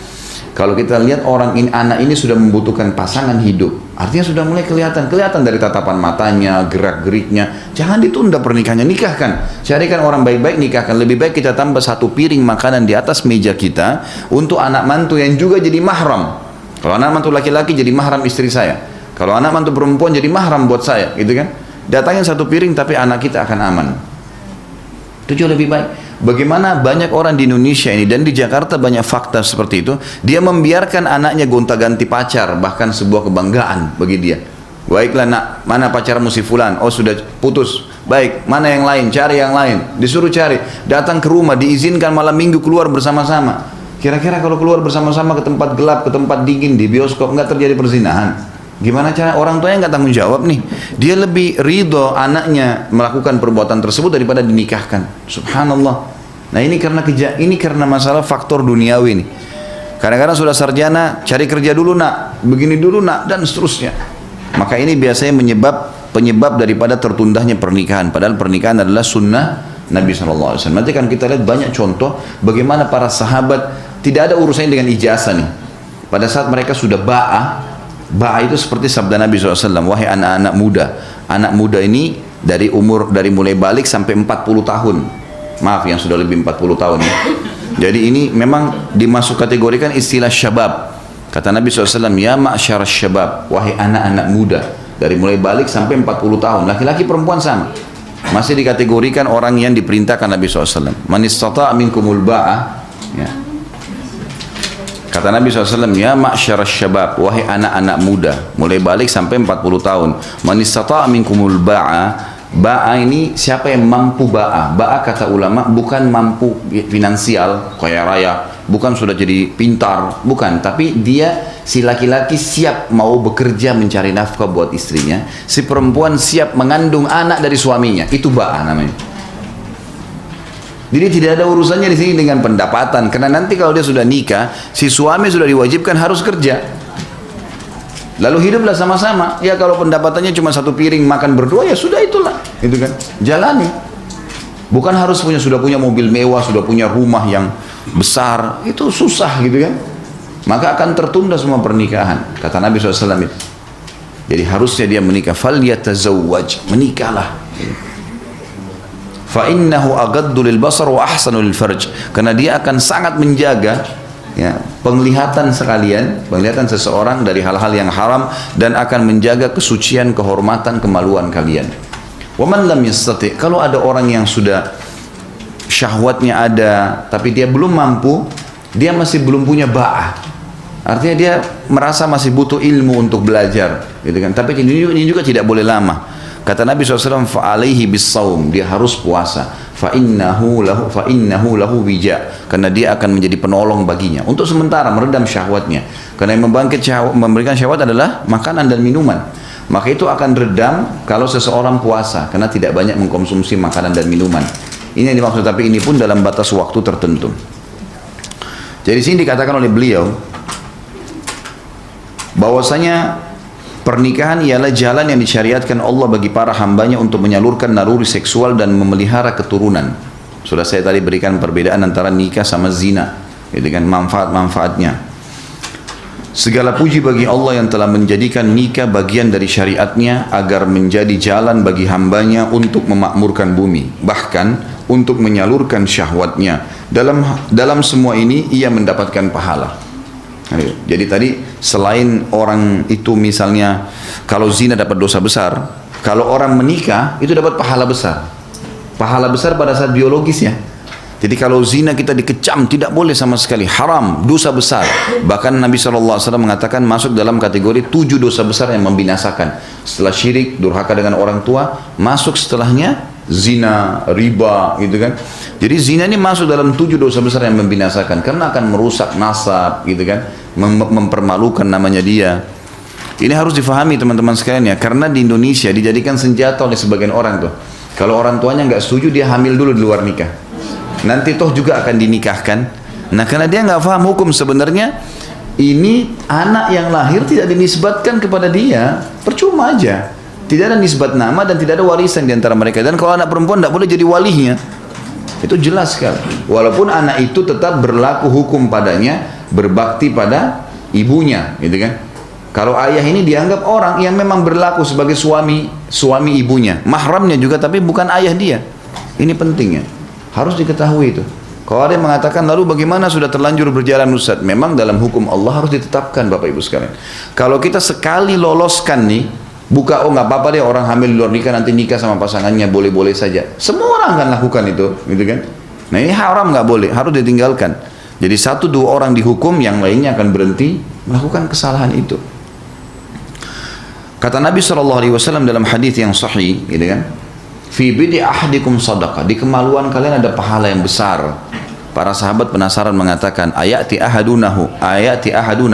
kalau kita lihat anak ini sudah membutuhkan pasangan hidup, artinya sudah mulai kelihatan dari tatapan matanya, gerak-geriknya, jangan ditunda pernikahannya, nikahkan. Carikan orang baik-baik, nikahkan. Lebih baik kita tambah 1 piring makanan di atas meja kita untuk anak mantu yang juga jadi mahram. Kalau anak mantu laki-laki jadi mahram istri saya, kalau anak mantu perempuan jadi mahram buat saya, gitu kan. Datangin 1 piring tapi anak kita akan aman. Itu jauh lebih baik. Bagaimana banyak orang di Indonesia ini dan di Jakarta banyak fakta seperti itu, dia membiarkan anaknya gonta-ganti pacar, bahkan sebuah kebanggaan bagi dia. Baiklah nak, mana pacarmu si fulan? Oh sudah putus. Baik, mana yang lain? Cari yang lain. Disuruh cari, datang ke rumah, diizinkan malam minggu keluar bersama-sama. Kira-kira kalau keluar bersama-sama ke tempat gelap, ke tempat dingin, di bioskop, nggak terjadi perzinahan? Gimana cara orang tuanya nggak tanggung jawab nih? Dia lebih ridho anaknya melakukan perbuatan tersebut daripada dinikahkan. Subhanallah. Nah ini karena masalah faktor duniawi nih. Kadang-kadang sudah sarjana, cari kerja dulu nak, begini dulu nak, dan seterusnya. Maka ini biasanya penyebab daripada tertundanya pernikahan. Padahal pernikahan adalah sunnah Nabi SAW. Nanti kan kita lihat banyak contoh bagaimana para sahabat tidak ada urusannya dengan ijazah nih. Pada saat mereka sudah Ba'a itu seperti sabda Nabi SAW, wahai anak-anak muda ini dari mulai balik sampai 40 tahun. Maaf yang sudah lebih 40 tahun ya. Jadi ini memang dimasuk kategorikan istilah syabab. Kata Nabi SAW, ya ma'syar syabab, wahai anak-anak muda, dari mulai balik sampai 40 tahun, laki-laki perempuan sama. Masih dikategorikan orang yang diperintahkan Nabi SAW. Man istata'a minkumul ba'a, ya. Kata Nabi SAW, ya ma'syar syabab, wahai anak-anak muda, mulai balik sampai 40 tahun. Man istata'a minkumul ba'a, ba'a ini siapa yang mampu ba'a. Ba'a kata ulama bukan mampu finansial, kaya raya, bukan sudah jadi pintar, bukan. Tapi dia, si laki-laki siap mau bekerja mencari nafkah buat istrinya, si perempuan siap mengandung anak dari suaminya, itu ba'a namanya. Jadi tidak ada urusannya di sini dengan pendapatan, karena nanti kalau dia sudah nikah, si suami sudah diwajibkan harus kerja. Lalu hiduplah sama-sama. Ya kalau pendapatannya cuma 1 piring makan berdua, ya sudah itulah, gitu kan. Jalani. Bukan harus sudah punya mobil mewah, sudah punya rumah yang besar, itu susah gitu kan. Maka akan tertunda semua pernikahan. Kata Nabi SAW. Jadi harusnya dia menikah. Falyatazawwaj, menikahlah. Fa'innahu agaddu lil basar wa ahsanu lil farj, karena dia akan sangat menjaga ya, penglihatan seseorang dari hal-hal yang haram, dan akan menjaga kesucian, kehormatan, kemaluan kalian. Wa man lam yastati', kalau ada orang yang sudah syahwatnya ada tapi dia belum mampu, dia masih belum punya ba'ah, artinya dia merasa masih butuh ilmu untuk belajar gitu kan. Tapi ini juga tidak boleh lama. Kata Nabi SAW, fa'alaihi bis-saum, dia harus puasa. Fa'innahu lahu wija, karena dia akan menjadi penolong baginya untuk sementara meredam syahwatnya. Karena yang memberikan syahwat adalah makanan dan minuman. Maka itu akan redam kalau seseorang puasa, karena tidak banyak mengkonsumsi makanan dan minuman. Ini yang dimaksud, tapi ini pun dalam batas waktu tertentu. Jadi sini dikatakan oleh beliau bahwasanya pernikahan ialah jalan yang disyariatkan Allah bagi para hambanya untuk menyalurkan naluri seksual dan memelihara keturunan. Sudah saya tadi berikan perbedaan antara nikah sama zina, gitu kan, manfaat-manfaatnya. Segala puji bagi Allah yang telah menjadikan nikah bagian dari syariatnya agar menjadi jalan bagi hambanya untuk memakmurkan bumi, bahkan untuk menyalurkan syahwatnya. Dalam semua ini ia mendapatkan pahala. Jadi tadi selain orang itu misalnya kalau zina dapat dosa besar, kalau orang menikah itu dapat pahala besar. Pahala besar pada saat biologis ya. Jadi kalau zina kita dikecam, tidak boleh sama sekali, haram, dosa besar. Bahkan Nabi SAW mengatakan masuk dalam kategori 7 dosa besar yang membinasakan. Setelah syirik, durhaka dengan orang tua, masuk setelahnya zina, riba, gitu kan. Jadi zina ini masuk dalam 7 dosa besar yang membinasakan, karena akan merusak nasab, gitu kan, mempermalukan namanya dia. Ini harus difahami teman-teman sekalian ya, karena di Indonesia dijadikan senjata oleh sebagian orang tuh. Kalau orang tuanya nggak setuju, dia hamil dulu di luar nikah. Nanti toh juga akan dinikahkan. Nah, karena dia nggak paham hukum sebenarnya, ini anak yang lahir tidak dinisbatkan kepada dia, percuma aja. Tidak ada nisbat nama dan tidak ada warisan di antara mereka. Dan kalau anak perempuan tidak boleh jadi walinya, itu jelas sekali. Walaupun anak itu tetap berlaku hukum padanya, berbakti pada ibunya, gitu kan. Kalau ayah ini dianggap orang yang memang berlaku sebagai suami ibunya, mahramnya juga, tapi bukan ayah dia. Ini pentingnya. Harus diketahui itu. Kalau ada yang mengatakan, lalu bagaimana sudah terlanjur berjalan Ustaz? Memang dalam hukum Allah harus ditetapkan Bapak Ibu sekalian. Kalau kita sekali loloskan nih, buka, oh nggak apa-apa deh orang hamil di luar nikah, nanti nikah sama pasangannya, boleh-boleh saja. Semua orang akan lakukan itu, gitu kan? Nah ini haram, nggak boleh, harus ditinggalkan. Jadi 1-2 orang dihukum, yang lainnya akan berhenti melakukan kesalahan itu. Kata Nabi SAW dalam hadis yang sahih, gitu kan? Fi bidi ahadikum sadaqah, di kemaluan kalian ada pahala yang besar. Para sahabat penasaran mengatakan, ayati ahaduna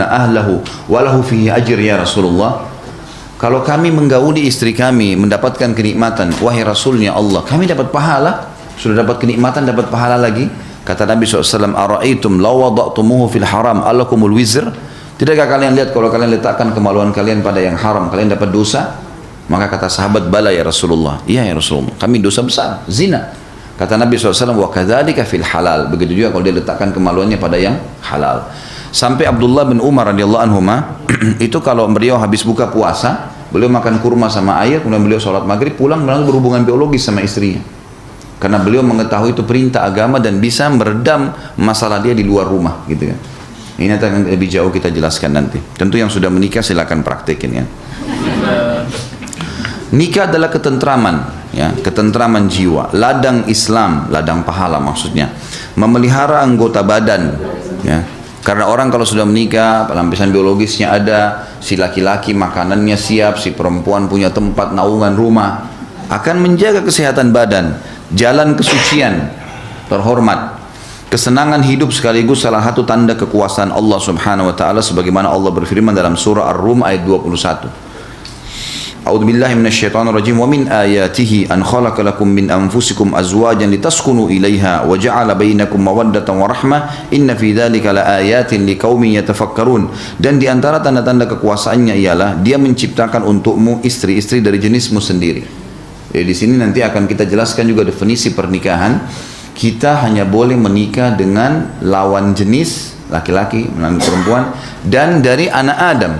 ahlahu walahu fihi ajr ya Rasulullah. Kalau kami menggauli istri kami mendapatkan kenikmatan, wahai Rasulnya Allah, kami dapat pahala, sudah dapat kenikmatan, dapat pahala lagi. Kata Nabi SAW, ara'aitum law wada'tumuhu fil haram alakumul wizr. Tidakkah kalian lihat kalau kalian letakkan kemaluan kalian pada yang haram, kalian dapat dosa? Maka kata sahabat, bala ya Rasulullah. Iya ya Rasulullah, kami dosa besar, zina. Kata Nabi SAW, wa kadzalika fil halal. Begitu juga kalau dia letakkan kemaluannya pada yang halal. Sampai Abdullah bin Umar radhiyallahu anhuma itu kalau beliau habis buka puasa, beliau makan kurma sama air, kemudian beliau sholat maghrib, pulang berhubungan biologis sama istrinya. Karena beliau mengetahui itu perintah agama dan bisa meredam masalah dia di luar rumah, gitu kan. Ini akan lebih jauh kita jelaskan nanti. Tentu yang sudah menikah silakan praktekin ya. Nikah adalah ketentraman, ya, ketentraman jiwa, ladang Islam, ladang pahala maksudnya. Memelihara anggota badan, ya. Karena orang kalau sudah menikah, pelampiasan biologisnya ada, si laki-laki makanannya siap, si perempuan punya tempat naungan rumah, akan menjaga kesehatan badan, jalan kesucian, terhormat. Kesenangan hidup sekaligus salah satu tanda kekuasaan Allah Subhanahu wa taala sebagaimana Allah berfirman dalam surah Ar-Rum ayat 21. A'udzu billahi minasyaitonir rajim wa min ayatihi an khalaqa lakum min anfusikum azwajan litaskunu ilaiha wa ja'ala bainakum mawaddatan wa rahmah inna fi dzalika laayatin liqaumin yatafakkarun. Dan di antara tanda-tanda kekuasaannya ialah dia menciptakan untukmu istri-istri dari jenismu sendiri. Jadi di sini nanti akan kita jelaskan juga definisi pernikahan. Kita hanya boleh menikah dengan lawan jenis, laki-laki, perempuan, dan dari anak Adam.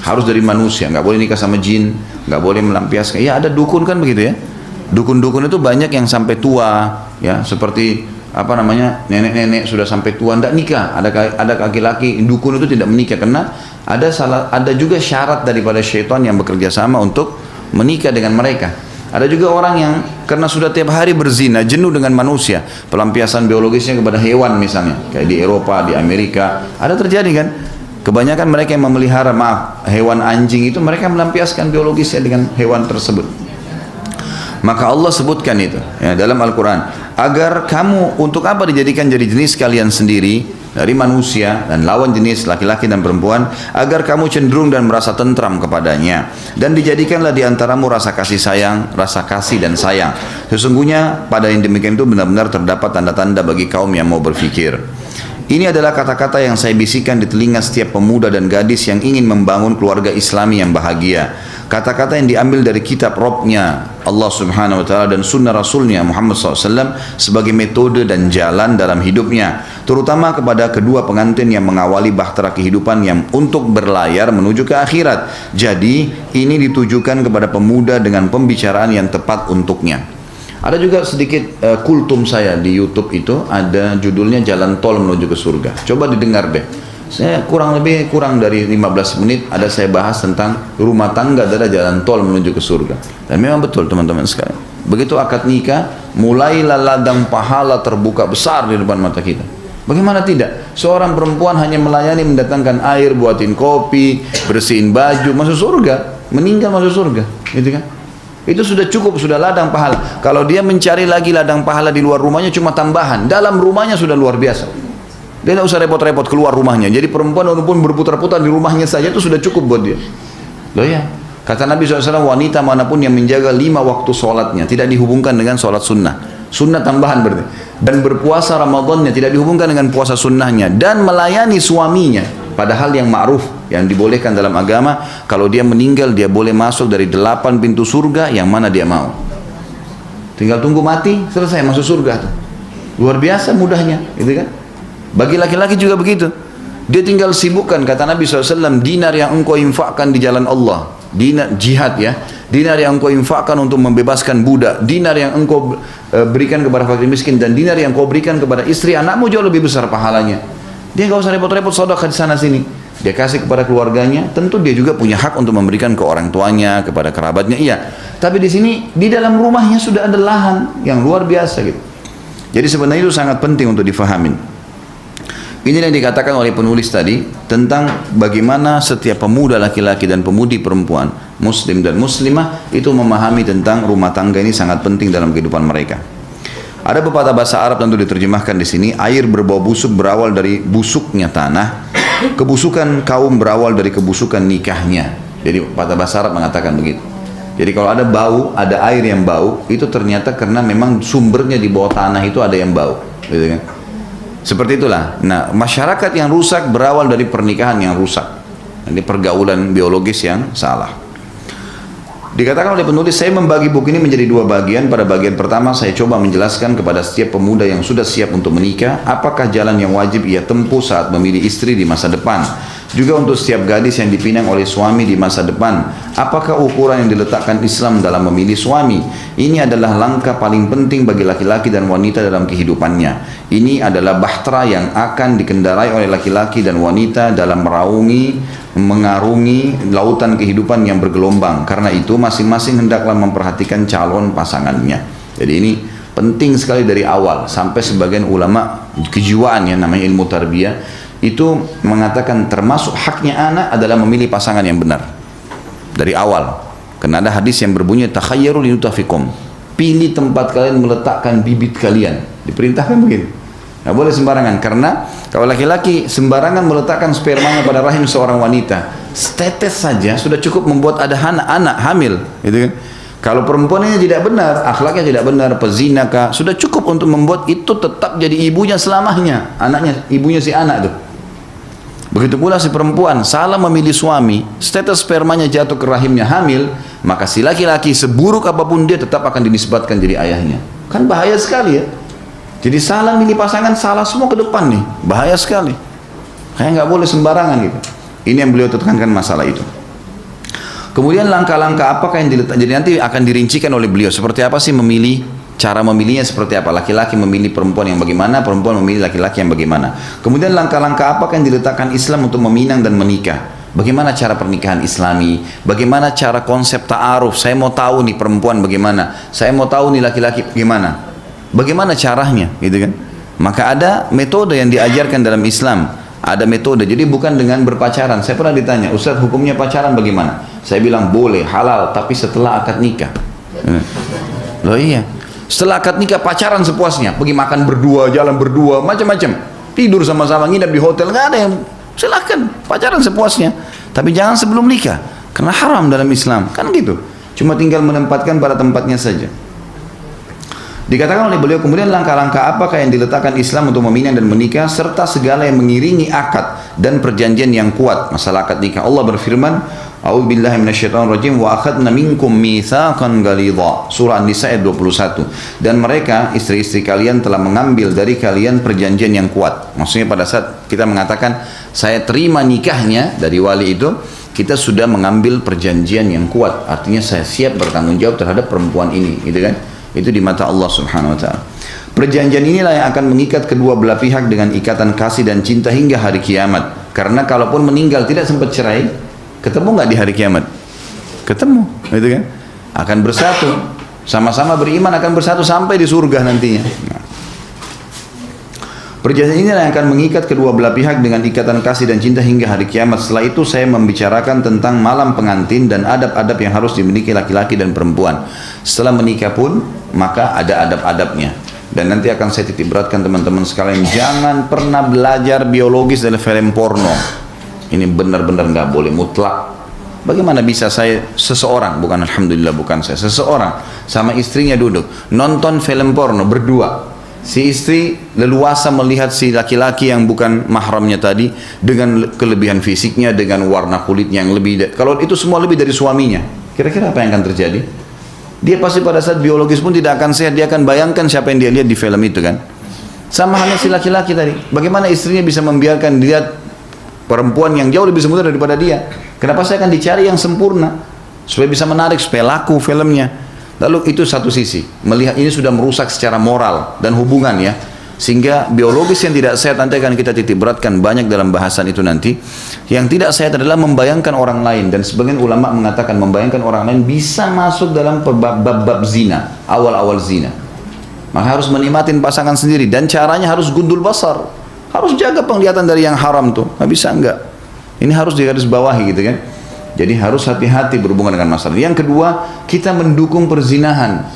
Harus dari manusia, nggak boleh nikah sama jin, nggak boleh melampiaskan. Ya ada dukun kan begitu ya. Dukun-dukun itu banyak yang sampai tua, ya seperti apa namanya nenek-nenek sudah sampai tua nggak nikah. Ada laki-laki dukun itu tidak menikah karena ada juga syarat daripada syaitan yang bekerja sama untuk menikah dengan mereka. Ada juga orang yang karena sudah tiap hari berzina, jenuh dengan manusia, pelampiasan biologisnya kepada hewan misalnya, kayak di Eropa, di Amerika, ada terjadi kan? Kebanyakan mereka yang memelihara, hewan anjing itu mereka melampiaskan biologisnya dengan hewan tersebut. Maka Allah sebutkan itu ya, dalam Al-Quran, agar kamu untuk apa dijadikan jadi jenis kalian sendiri dari manusia dan lawan jenis laki-laki dan perempuan, agar kamu cenderung dan merasa tentram kepadanya, dan dijadikanlah di antaramu rasa kasih sayang, rasa kasih dan sayang. Sesungguhnya pada yang demikian itu benar-benar terdapat tanda-tanda bagi kaum yang mau berfikir. Ini adalah kata-kata yang saya bisikan di telinga setiap pemuda dan gadis yang ingin membangun keluarga Islami yang bahagia. Kata-kata yang diambil dari kitab Robnya Allah Subhanahu Wa Taala dan sunnah Rasulnya Muhammad SAW sebagai metode dan jalan dalam hidupnya, terutama kepada kedua pengantin yang mengawali bahtera kehidupan yang untuk berlayar menuju ke akhirat. Jadi ini ditujukan kepada pemuda dengan pembicaraan yang tepat untuknya. Ada juga sedikit kultum saya di YouTube itu, ada judulnya Jalan Tol Menuju ke Surga. Coba didengar deh. Saya kurang dari 15 menit ada saya bahas tentang rumah tangga adalah jalan tol menuju ke surga. Dan memang betul teman-teman sekalian. Begitu akad nikah, mulailah ladang pahala terbuka besar di depan mata kita. Bagaimana tidak? Seorang perempuan hanya melayani, mendatangkan air, buatin kopi, bersihin baju, masuk surga, meninggal masuk surga, gitu kan? Itu sudah cukup, sudah ladang pahala. Kalau dia mencari lagi ladang pahala di luar rumahnya cuma tambahan, dalam rumahnya sudah luar biasa. Dia tidak usah repot-repot keluar rumahnya. Jadi perempuan walaupun berputar-putar di rumahnya saja itu sudah cukup buat dia. Loh ya, kata Nabi SAW, wanita manapun yang menjaga 5 waktu sholatnya tidak dihubungkan dengan sholat sunnah. Sunnah tambahan berarti. Dan berpuasa Ramadannya tidak dihubungkan dengan puasa sunnahnya. Dan melayani suaminya. Padahal yang ma'ruf, yang dibolehkan dalam agama, kalau dia meninggal dia boleh masuk dari 8 pintu surga yang mana dia mau. Tinggal tunggu mati, selesai masuk surga tuh. Luar biasa mudahnya, gitu kan? Bagi laki-laki juga begitu. Dia tinggal sibukkan, kata Nabi SAW, dinar yang engkau infakkan di jalan Allah, dinar jihad ya, dinar yang engkau infakkan untuk membebaskan budak, dinar yang engkau berikan kepada fakir miskin, dan dinar yang engkau berikan kepada istri anakmu jauh lebih besar pahalanya. Dia nggak usah repot-repot sedekah di sana sini. Dia kasih kepada keluarganya. Tentu dia juga punya hak untuk memberikan ke orang tuanya, kepada kerabatnya. Iya. Tapi di sini di dalam rumahnya sudah ada lahan yang luar biasa gitu. Jadi sebenarnya itu sangat penting untuk difahamin. Ini yang dikatakan oleh penulis tadi tentang bagaimana setiap pemuda laki-laki dan pemudi perempuan, muslim dan muslimah itu memahami tentang rumah tangga ini sangat penting dalam kehidupan mereka. Ada pepatah bahasa Arab tentu diterjemahkan di sini, air berbau busuk berawal dari busuknya tanah, kebusukan kaum berawal dari kebusukan nikahnya. Jadi pepatah bahasa Arab mengatakan begitu. Jadi kalau ada bau, ada air yang bau, itu ternyata karena memang sumbernya di bawah tanah itu ada yang bau, gitu kan? Seperti itulah. Nah, masyarakat yang rusak berawal dari pernikahan yang rusak. Ini pergaulan biologis yang salah. Dikatakan oleh penulis, saya membagi buku ini menjadi 2 bagian. Pada bagian pertama saya coba menjelaskan kepada setiap pemuda yang sudah siap untuk menikah, apakah jalan yang wajib ia tempuh saat memilih istri di masa depan. Juga untuk setiap gadis yang dipinang oleh suami di masa depan, apakah ukuran yang diletakkan Islam dalam memilih suami. Ini adalah langkah paling penting bagi laki-laki dan wanita dalam kehidupannya. Ini adalah bahtera yang akan dikendarai oleh laki-laki dan wanita dalam mengarungi lautan kehidupan yang bergelombang. Karena itu masing-masing hendaklah memperhatikan calon pasangannya. Jadi ini penting sekali dari awal. Sampai sebagian ulama kejiwaan ya, namanya ilmu tarbiyah, itu mengatakan termasuk haknya anak adalah memilih pasangan yang benar dari awal. Karena ada hadis yang berbunyi takhayyaru linutafikum, pilih tempat kalian meletakkan bibit kalian. Diperintahkan begitu. Nggak boleh sembarangan, karena kalau laki-laki sembarangan meletakkan spermanya pada rahim seorang wanita, setetes saja sudah cukup membuat ada anak hamil, gitu kan? Kalau perempuan ini tidak benar, akhlaknya tidak benar, pezina kah, sudah cukup untuk membuat itu tetap jadi ibunya selamanya, anaknya, ibunya si anak tuh. Begitu pula si perempuan salah memilih suami, status spermanya jatuh ke rahimnya hamil, maka si laki-laki seburuk apapun dia tetap akan dinisbatkan jadi ayahnya. Kan bahaya sekali ya. Jadi salah milih pasangan, salah semua ke depan nih, bahaya sekali. Kayak nggak boleh sembarangan gitu. Ini yang beliau tekankan masalah itu. Kemudian langkah-langkah apakah yang diletak, jadi nanti akan dirincikan oleh beliau seperti apa sih memilih, cara memilihnya seperti apa, laki-laki memilih perempuan yang bagaimana, perempuan memilih laki-laki yang bagaimana. Kemudian langkah-langkah apakah yang diletakkan Islam untuk meminang dan menikah, bagaimana cara pernikahan Islami, bagaimana cara konsep ta'aruf, saya mau tahu nih perempuan bagaimana, saya mau tahu nih laki-laki bagaimana caranya, gitu kan. Maka ada metode yang diajarkan dalam Islam, ada metode. Jadi bukan dengan berpacaran. Saya pernah ditanya, Ustaz hukumnya pacaran bagaimana? Saya bilang boleh, halal, tapi setelah akad nikah. Loh iya, setelah akad nikah pacaran sepuasnya, pergi makan berdua, jalan berdua, macam-macam, tidur sama-sama, nginap di hotel, nggak ada yang, silakan pacaran sepuasnya, tapi jangan sebelum nikah, karena haram dalam Islam, kan gitu. Cuma tinggal menempatkan pada tempatnya saja. Dikatakan oleh beliau kemudian langkah-langkah apakah yang diletakkan Islam untuk meminang dan menikah, serta segala yang mengiringi akad dan perjanjian yang kuat. Masalah akad nikah, Allah berfirman, A'udzubillahi minasyaitonirrajim, wa akhadna minkum mitsaqan ghalidha. Surah An-Nisa ayat 21. Dan mereka, istri-istri kalian telah mengambil dari kalian perjanjian yang kuat. Maksudnya pada saat kita mengatakan saya terima nikahnya dari wali itu, kita sudah mengambil perjanjian yang kuat. Artinya saya siap bertanggung jawab terhadap perempuan ini, gitu kan? Itu di mata Allah Subhanahu wa taala. Perjanjian inilah yang akan mengikat kedua belah pihak dengan ikatan kasih dan cinta hingga hari kiamat. Karena kalaupun meninggal tidak sempat cerai, ketemu nggak di hari kiamat? Ketemu, gitu kan? Akan bersatu. Sama-sama beriman akan bersatu sampai di surga nantinya. Nah. Perjanjian ini yang akan mengikat kedua belah pihak dengan ikatan kasih dan cinta hingga hari kiamat. Setelah itu saya membicarakan tentang malam pengantin dan adab-adab yang harus dimiliki laki-laki dan perempuan. Setelah menikah pun maka ada adab-adabnya. Dan nanti akan saya titik beratkan teman-teman sekalian, jangan pernah belajar biologis dari film porno. Ini benar-benar nggak boleh, mutlak. Bagaimana bisa seseorang, bukan alhamdulillah bukan seseorang sama istrinya duduk nonton film porno berdua. Si istri leluasa melihat si laki-laki yang bukan mahramnya tadi dengan kelebihan fisiknya, dengan warna kulitnya yang lebih. Kalau itu semua lebih dari suaminya, kira-kira apa yang akan terjadi? Dia pasti pada saat biologis pun tidak akan sehat. Dia akan bayangkan siapa yang dia lihat di film itu kan. Sama halnya si laki-laki tadi. Bagaimana istrinya bisa membiarkan dilihat perempuan yang jauh lebih sempurna daripada dia? Kenapa saya akan dicari yang sempurna supaya bisa menarik, supaya laku filmnya? Lalu itu satu sisi, melihat ini sudah merusak secara moral dan hubungan ya, sehingga biologis yang tidak sehat nanti akan kita titik beratkan banyak dalam bahasan itu nanti. Yang tidak sehat adalah membayangkan orang lain, dan sebagian ulama mengatakan membayangkan orang lain bisa masuk dalam bab zina, awal-awal zina. Maka harus menikmatin pasangan sendiri, dan caranya harus gundul basar, harus jaga penglihatan dari yang haram tuh, nggak bisa enggak. Ini harus digarisbawahi gitu kan. Jadi harus hati-hati berhubungan dengan masalah. Yang kedua, kita mendukung perzinahan.